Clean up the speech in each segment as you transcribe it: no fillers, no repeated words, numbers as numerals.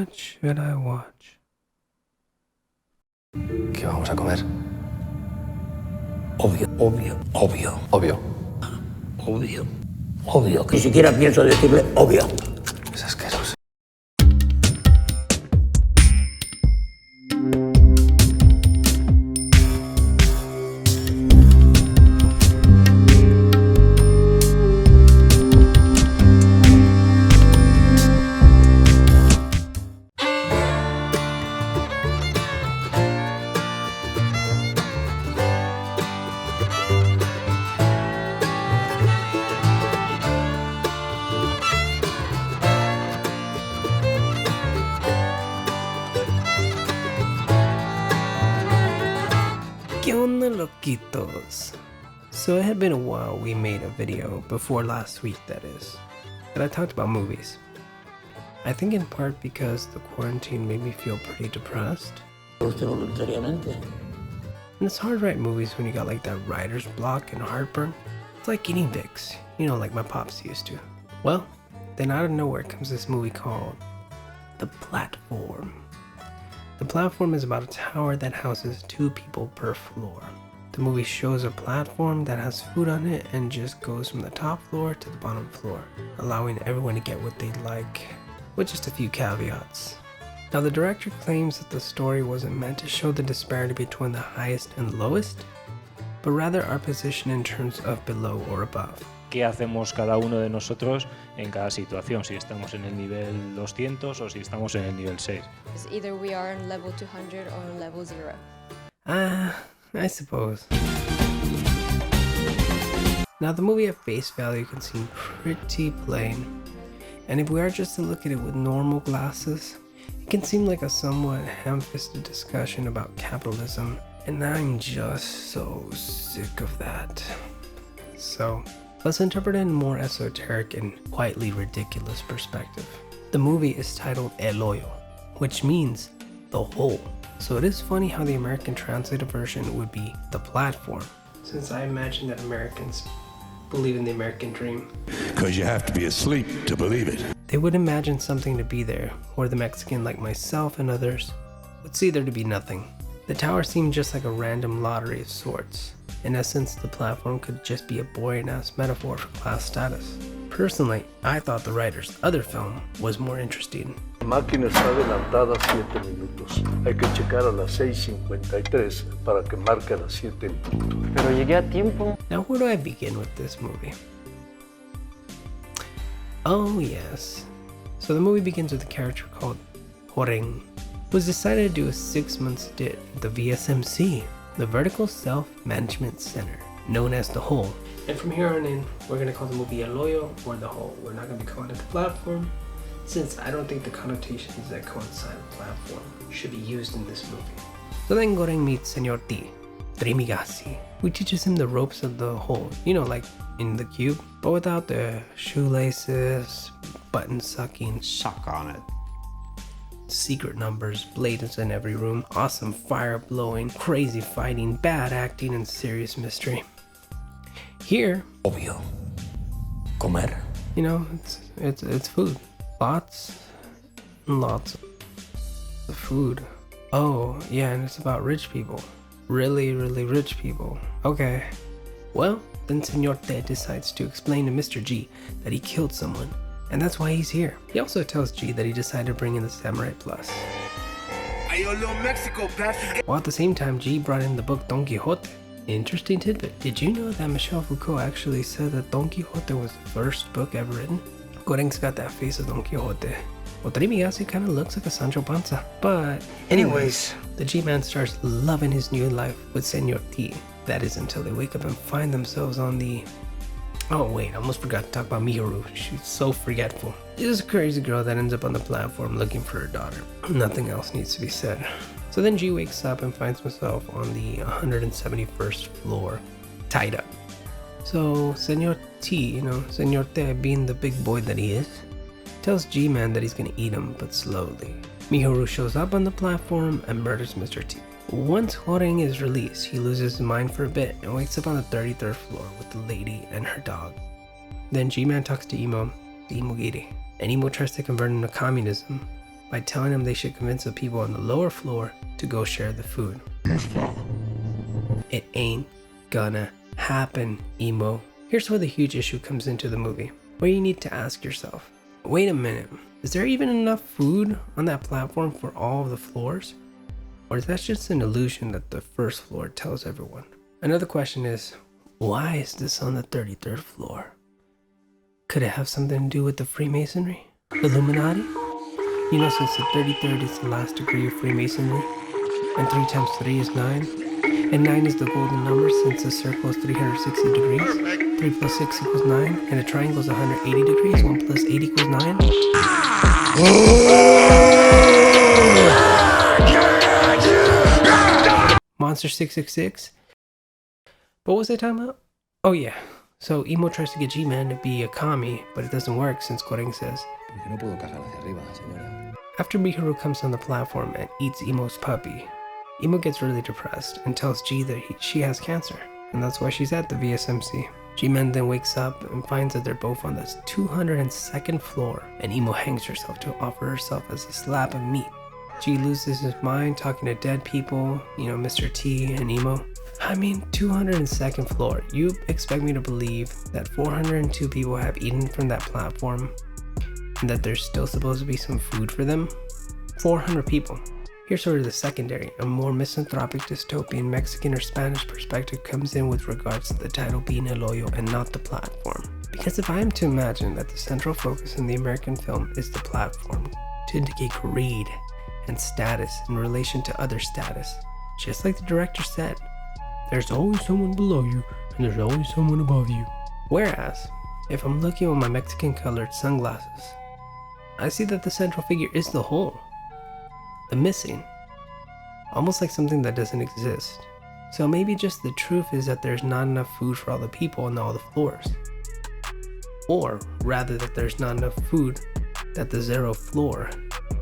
What should I watch? ¿Qué vamos a comer? Obvio. Obvio. Obvio. Ni siquiera pienso decirle obvio. Es asqueroso. ¿Qué onda, loquitos? So it had been a while we made a video, before last week that is, that I talked about movies. I think in part because the quarantine made me feel pretty depressed. Voluntariamente. And it's hard to write movies when you got like that writer's block and heartburn. It's like eating Vicks, you know, like my pops used to. Well, then out of nowhere comes this movie called The Platform. The Platform is about a tower that houses 2 people per floor. The movie shows a platform that has food on it and just goes from the top floor to the bottom floor, allowing everyone to get what they like, with just a few caveats. Now the director claims that the story wasn't meant to show the disparity between the highest and lowest, but rather our position in terms of below or above. ¿Qué hacemos cada uno de nosotros en cada situación? Si estamos en el nivel 200 o si estamos en el nivel 6. Either we are on level 200 or on level 0. I suppose. Now the movie at face value can seem pretty plain, and if we are just to look at it with normal glasses, it can seem like a somewhat ham-fisted discussion about capitalism, and I'm just so sick of that. So, let's interpret it in a more esoteric and quietly ridiculous perspective. The movie is titled El Hoyo, which means the hole. So it is funny how the American translated version would be the platform, since I imagine that Americans believe in the American dream. Because you have to be asleep to believe it. They would imagine something to be there, where the Mexican like myself and others would see there to be nothing. The tower seemed just like a random lottery of sorts. In essence, the platform could just be a boring-ass metaphor for class status. Personally, I thought the writer's other film was more interesting. La máquina está adelantada 7 minutos. Hay que checar a las 6:53 para que marque a las 7 en punto. Pero llegué a tiempo. Now, where do I begin with this movie? Oh yes. So the movie begins with a character called Horeng, who's decided to do a 6-month stint at the VSMC, the Vertical Self-Management Center, known as The Hole. And from here on in, we're going to call the movie El Hoyo or The Hole. We're not going to be calling it The Platform, since I don't think the connotations that coincide with platform should be used in this movie. So then Goreng meets Senor T, Trimigasi, who teaches him the ropes of the hole, you know, like in the cube, but without the shoelaces, button sucking, Suck on it. secret numbers, blades in every room, awesome fire blowing, crazy fighting, bad acting, and serious mystery. Here, Obvio. Comer. you know, it's food. Lots and lots of food. Oh, yeah, and it's about rich people. Really, really rich people. Okay. Well, then Senor Te decides to explain to Mr. G that he killed someone, and that's why he's here. He also tells G that he decided to bring in the Samurai Plus. While at the same time, G brought in the book Don Quixote. Interesting tidbit. Did you know that Michel Foucault actually said that Don Quixote was the first book ever written? Goreng's got that face of Don Quixote. Well, Trimigasi kind of looks like a Sancho Panza. But anyways, the G-Man starts loving his new life with Senor T. That is until they wake up and find themselves on the... Oh wait, I almost forgot to talk about Mihoru. She's so forgetful. She's a crazy girl that ends up on the platform looking for her daughter. Nothing else needs to be said. So then G wakes up and finds himself on the 171st floor, tied up. So Senor T, Senor Te, being the big boy that he is, tells G-Man that he's gonna eat him, but slowly. Mihoru shows up on the platform and murders Mr. T. Once Horeng is released, he loses his mind for a bit and wakes up on the 33rd floor with the lady and her dog. Then G-Man talks to Imma, the Imogiri, and Imo tries to convert him to communism, by telling them they should convince the people on the lower floor to go share the food. It ain't gonna happen, emo. Here's where the huge issue comes into the movie, where you need to ask yourself, wait a minute, is there even enough food on that platform for all of the floors? Or is that just an illusion that the first floor tells everyone? Another question is, why is this on the 33rd floor? Could it have something to do with the Freemasonry? Illuminati? You know, since the 33rd is the last degree of Freemasonry, and 3 times 3 is 9, and 9 is the golden number since the circle is 360 degrees, 3 plus 6 equals 9, and a triangle is 180 degrees, 1 plus 8 equals 9. Monster 666? What was I talking about? Oh yeah, so Emo tries to get G-Man to be a commie, but it doesn't work since Goreng says, after Mihiru comes on the platform and eats Emo's puppy, Emo gets really depressed and tells G that she has cancer, and that's why she's at the VSMC. G-Man then wakes up and finds that they're both on the 202nd floor, and Emo hangs herself to offer herself as a slab of meat. G loses his mind talking to dead people, you know, Mr. T and Emo. I mean, 202nd floor. You expect me to believe that 402 people have eaten from that platform and that there's still supposed to be some food for them? 400 people. Here's sort of the secondary, a more misanthropic dystopian Mexican or Spanish perspective comes in with regards to the title being El Hoyo and not the platform. Because if I am to imagine that the central focus in the American film is the platform to indicate greed and status in relation to other status, just like the director said, there's always someone below you and there's always someone above you. Whereas, if I'm looking with my Mexican colored sunglasses, I see that the central figure is the whole. The missing, almost like something that doesn't exist. So maybe just the truth is that there's not enough food for all the people on all the floors. Or rather that there's not enough food that the 0 floor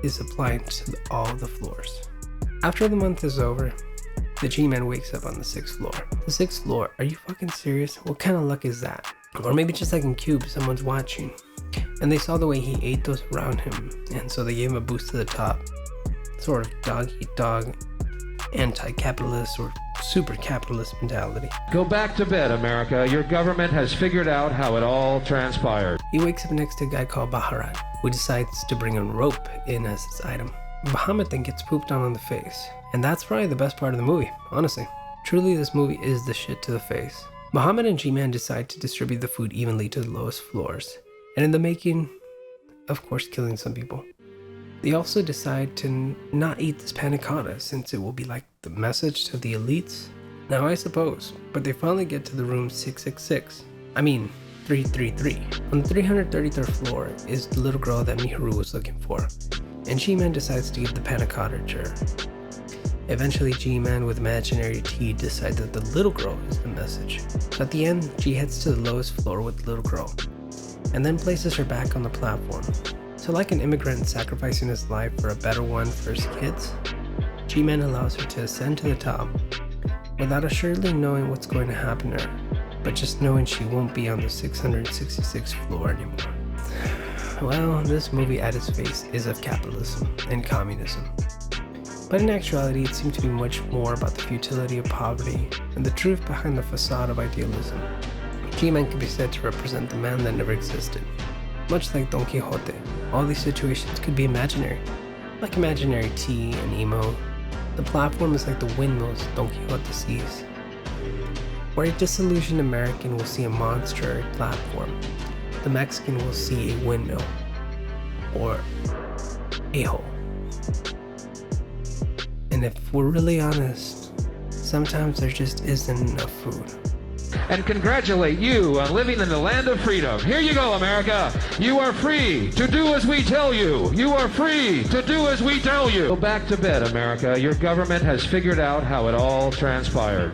is supplying to all the floors. After the month is over, the G-Man wakes up on the 6th floor. The 6th floor? Are you fucking serious? What kind of luck is that? Or maybe just like in Cube, someone's watching and they saw the way he ate those around him, and so they gave him a boost to the top. Sort of dog-eat-dog, anti-capitalist or super capitalist mentality. Go back to bed, America. Your government has figured out how it all transpired. He wakes up next to a guy called Baharat, who decides to bring a rope in as his item. Bahamut then gets pooped on the face, and that's probably the best part of the movie, honestly. Truly, this movie is the shit to the face. Bahamut and G-Man decide to distribute the food evenly to the lowest floors, and in the making, of course, killing some people. They also decide to not eat this panna cotta since it will be like the message to the elites. Now I suppose, but they finally get to the room 666. I mean, 333. On the 333rd floor is the little girl that Mihiru was looking for, and G-Man decides to give the panna cotta to her. Eventually, G-Man with imaginary T decides that the little girl is the message. So at the end, G heads to the lowest floor with the little girl, and then places her back on the platform. So like an immigrant sacrificing his life for a better one for his kids, G-Man allows her to ascend to the top without assuredly knowing what's going to happen to her, but just knowing she won't be on the 666th floor anymore. Well, this movie at its face is of capitalism and communism. But in actuality, it seemed to be much more about the futility of poverty and the truth behind the facade of idealism. G-Man could be said to represent the man that never existed. Much like Don Quixote, all these situations could be imaginary. Like imaginary T and Emo, the platform is like the windmills Don Quixote sees. Where a disillusioned American will see a monster platform, the Mexican will see a windmill, or a hole. And if we're really honest, sometimes there just isn't enough food. And congratulate you on living in the land of freedom. Here you go, America. You are free to do as we tell you. You are free to do as we tell you. Go back to bed, America. Your government has figured out how it all transpired.